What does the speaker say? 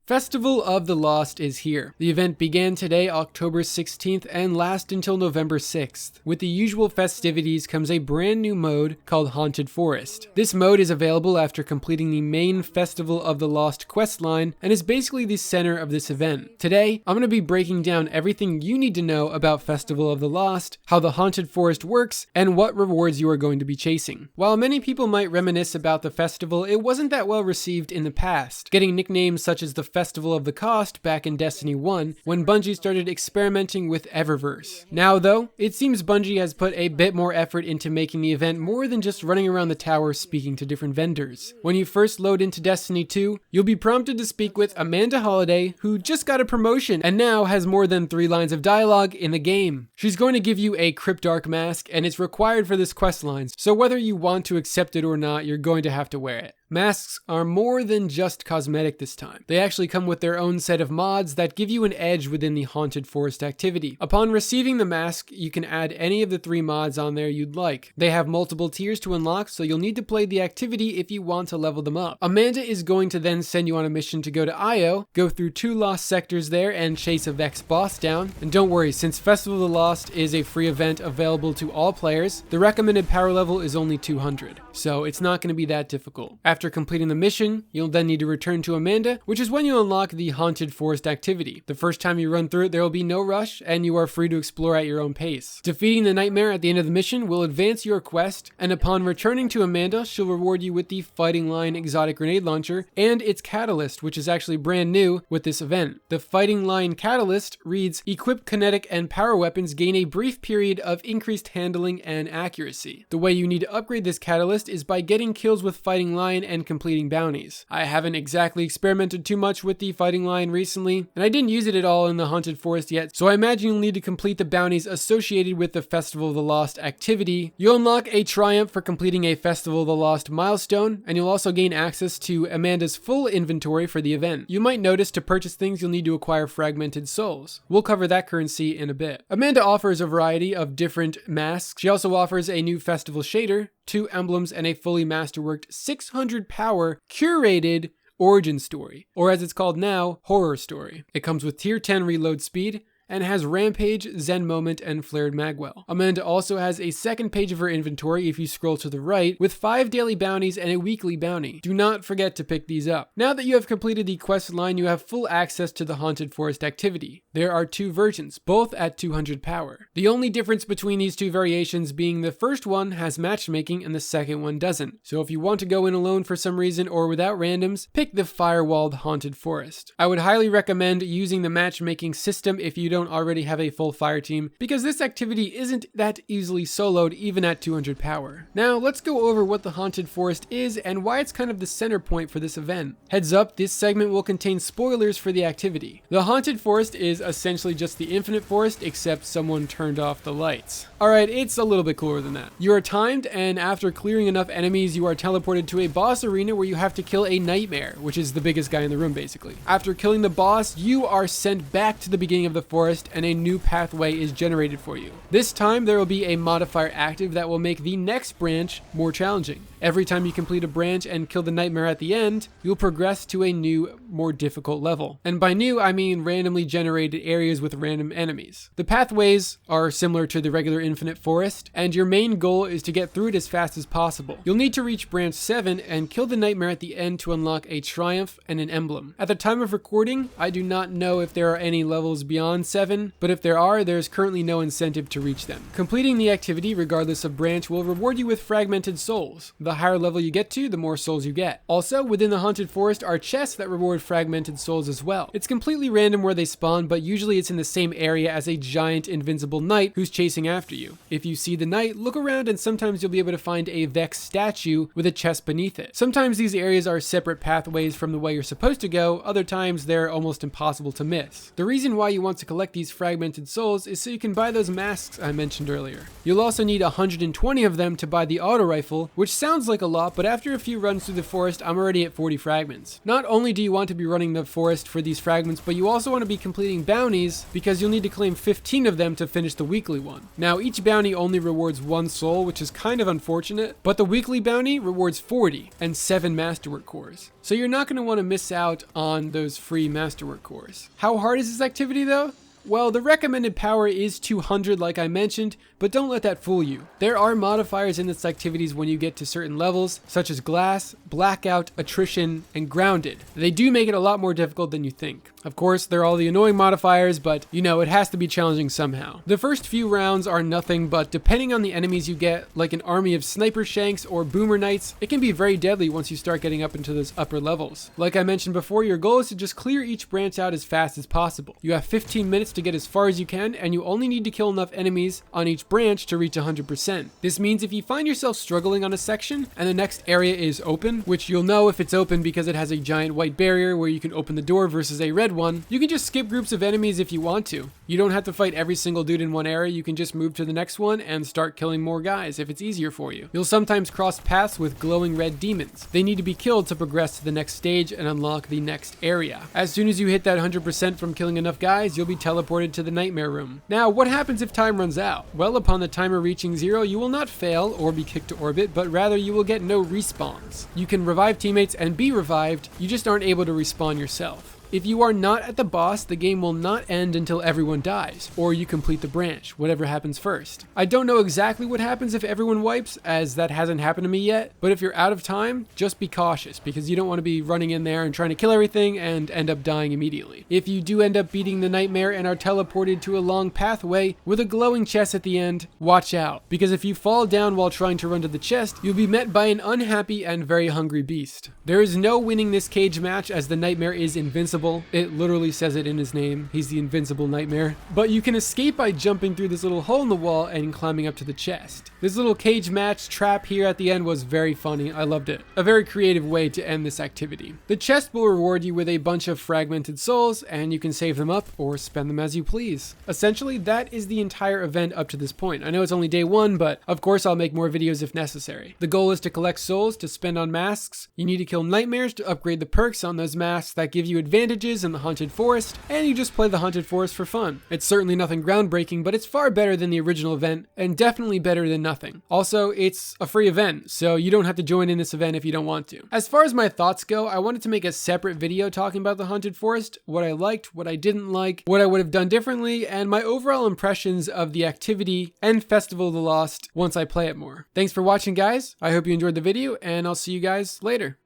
Festival of the Lost is here. The event began today, October 16th, and lasts until November 6th. With the usual festivities comes a brand new mode called Haunted Forest. This mode is available after completing the main Festival of the Lost quest line and is basically the center of this event. Today, I'm going to be breaking down everything you need to know about Festival of the Lost, how the Haunted Forest works, and what rewards you are going to be chasing. While many people might reminisce about the festival, it wasn't that well received in the past, getting nicknames such as the Festival of the Cost back in Destiny 1 when Bungie started experimenting with Eververse. Now though, it seems Bungie has put a bit more effort into making the event more than just running around the tower speaking to different vendors. When you first load into Destiny 2, you'll be prompted to speak with Amanda Holliday, who just got a promotion and now has more than 3 lines of dialogue in the game. She's going to give you a Cryptarch mask and it's required for this quest line, so whether you want to accept it or not, you're going to have to wear it. Masks are more than just cosmetic this time. They actually come with their own set of mods that give you an edge within the Haunted Forest activity. Upon receiving the mask, you can add any of the 3 mods on there you'd like. They have multiple tiers to unlock, so you'll need to play the activity if you want to level them up. Amanda is going to then send you on a mission to go to Io, go through 2 lost sectors there, and chase a Vex boss down. And don't worry, since Festival of the Lost is a free event available to all players, the recommended power level is only 200, so it's not going to be that difficult. After completing the mission, you'll then need to return to Amanda, which is when you unlock the Haunted Forest activity. The first time you run through it, there will be no rush, and you are free to explore at your own pace. Defeating the nightmare at the end of the mission will advance your quest, and upon returning to Amanda, she'll reward you with the Fighting Line exotic grenade launcher and its catalyst, which is actually brand new with this event. The Fighting Line catalyst reads, "Equip kinetic and power weapons gain a brief period of increased handling and accuracy." The way you need to upgrade this catalyst is by getting kills with Fighting Line and completing bounties. I haven't exactly experimented too much with the Fighting Line recently, and I didn't use it at all in the Haunted Forest yet, so I imagine you'll need to complete the bounties associated with the Festival of the Lost activity. You'll unlock a triumph for completing a Festival of the Lost milestone, and you'll also gain access to Amanda's full inventory for the event. You might notice to purchase things you'll need to acquire fragmented souls. We'll cover that currency in a bit. Amanda offers a variety of different masks. She also offers a new festival shader, 2 emblems, and a fully masterworked 600 power curated origin story, or as it's called now, horror story. It comes with tier 10 reload speed and has Rampage, Zen Moment, and Flared Magwell. Amanda also has a second page of her inventory if you scroll to the right, with 5 daily bounties and a weekly bounty. Do not forget to pick these up. Now that you have completed the quest line, you have full access to the Haunted Forest activity. There are 2 versions, both at 200 power. The only difference between these 2 variations being the first one has matchmaking and the second one doesn't. So if you want to go in alone for some reason or without randoms, pick the Firewalled Haunted Forest. I would highly recommend using the matchmaking system if you don't already have a full fire team, because this activity isn't that easily soloed even at 200 power. Now let's go over what the Haunted Forest is and why it's kind of the center point for this event. Heads up, this segment will contain spoilers for the activity. The Haunted Forest is essentially just the Infinite Forest, except someone turned off the lights. Alright, it's a little bit cooler than that. You are timed, and after clearing enough enemies, you are teleported to a boss arena where you have to kill a nightmare, which is the biggest guy in the room basically. After killing the boss, you are sent back to the beginning of the forest and a new pathway is generated for you. This time there will be a modifier active that will make the next branch more challenging. Every time you complete a branch and kill the nightmare at the end, you'll progress to a new, more difficult level. And by new, I mean randomly generated areas with random enemies. The pathways are similar to the regular Infinite Forest, and your main goal is to get through it as fast as possible. You'll need to reach branch 7 and kill the nightmare at the end to unlock a triumph and an emblem. At the time of recording, I do not know if there are any levels beyond 7, but if there are, there's currently no incentive to reach them. Completing the activity, regardless of branch, will reward you with fragmented souls. The higher level you get to, the more souls you get. Also, within the Haunted Forest are chests that reward fragmented souls as well. It's completely random where they spawn, but usually it's in the same area as a giant invincible knight who's chasing after you. If you see the knight, look around and sometimes you'll be able to find a Vex statue with a chest beneath it. Sometimes these areas are separate pathways from the way you're supposed to go, other times they're almost impossible to miss. The reason why you want to collect these fragmented souls is so you can buy those masks I mentioned earlier. You'll also need 120 of them to buy the auto rifle, which sounds sounds like a lot, but after a few runs through the forest, I'm already at 40 fragments. Not only do you want to be running the forest for these fragments, but you also want to be completing bounties because you'll need to claim 15 of them to finish the weekly one. Now, each bounty only rewards 1 soul, which is kind of unfortunate, but the weekly bounty rewards 40 and 7 masterwork cores. So you're not going to want to miss out on those free masterwork cores. How hard is this activity though? Well, the recommended power is 200 like I mentioned, but don't let that fool you. There are modifiers in this activities when you get to certain levels, such as glass, blackout, attrition, and grounded. They do make it a lot more difficult than you think. Of course, they're all the annoying modifiers, but you know, it has to be challenging somehow. The first few rounds are nothing, but depending on the enemies you get, like an army of sniper shanks or boomer knights, it can be very deadly once you start getting up into those upper levels. Like I mentioned before, your goal is to just clear each branch out as fast as possible. You have 15 minutes to get as far as you can, and you only need to kill enough enemies on each branch to reach 100%. This means if you find yourself struggling on a section and the next area is open, which you'll know if it's open because it has a giant white barrier where you can open the door versus a red one, you can just skip groups of enemies if you want to. You don't have to fight every single dude in one area, you can just move to the next one and start killing more guys if it's easier for you. You'll sometimes cross paths with glowing red demons. They need to be killed to progress to the next stage and unlock the next area. As soon as you hit that 100% from killing enough guys, you'll be teleported to the nightmare room. Now, what happens if time runs out? Well, upon the timer reaching 0, you will not fail or be kicked to orbit, but rather you will get no respawns. You can revive teammates and be revived, you just aren't able to respawn yourself. If you are not at the boss, the game will not end until everyone dies, or you complete the branch, whatever happens first. I don't know exactly what happens if everyone wipes, as that hasn't happened to me yet, but if you're out of time, just be cautious, because you don't want to be running in there and trying to kill everything and end up dying immediately. If you do end up beating the nightmare and are teleported to a long pathway with a glowing chest at the end, watch out, because if you fall down while trying to run to the chest, you'll be met by an unhappy and very hungry beast. There is no winning this cage match, as the nightmare is invincible. It literally says it in his name. He's the invincible nightmare. But you can escape by jumping through this little hole in the wall and climbing up to the chest. This little cage match trap here at the end was very funny. I loved it. A very creative way to end this activity. The chest will reward you with a bunch of fragmented souls, and you can save them up or spend them as you please. Essentially, that is the entire event up to this point. I know it's only day 1, but of course I'll make more videos if necessary. The goal is to collect souls to spend on masks. You need to kill nightmares to upgrade the perks on those masks that give you advantages in the haunted forest, and you just play the haunted forest for fun. It's certainly nothing groundbreaking, but it's far better than the original event, and definitely better than nothing. Also, it's a free event, so you don't have to join in this event if you don't want to. As far as my thoughts go, I wanted to make a separate video talking about the haunted forest, what I liked, what I didn't like, what I would have done differently, and my overall impressions of the activity and Festival of the Lost once I play it more. Thanks for watching, guys. I hope you enjoyed the video, and I'll see you guys later.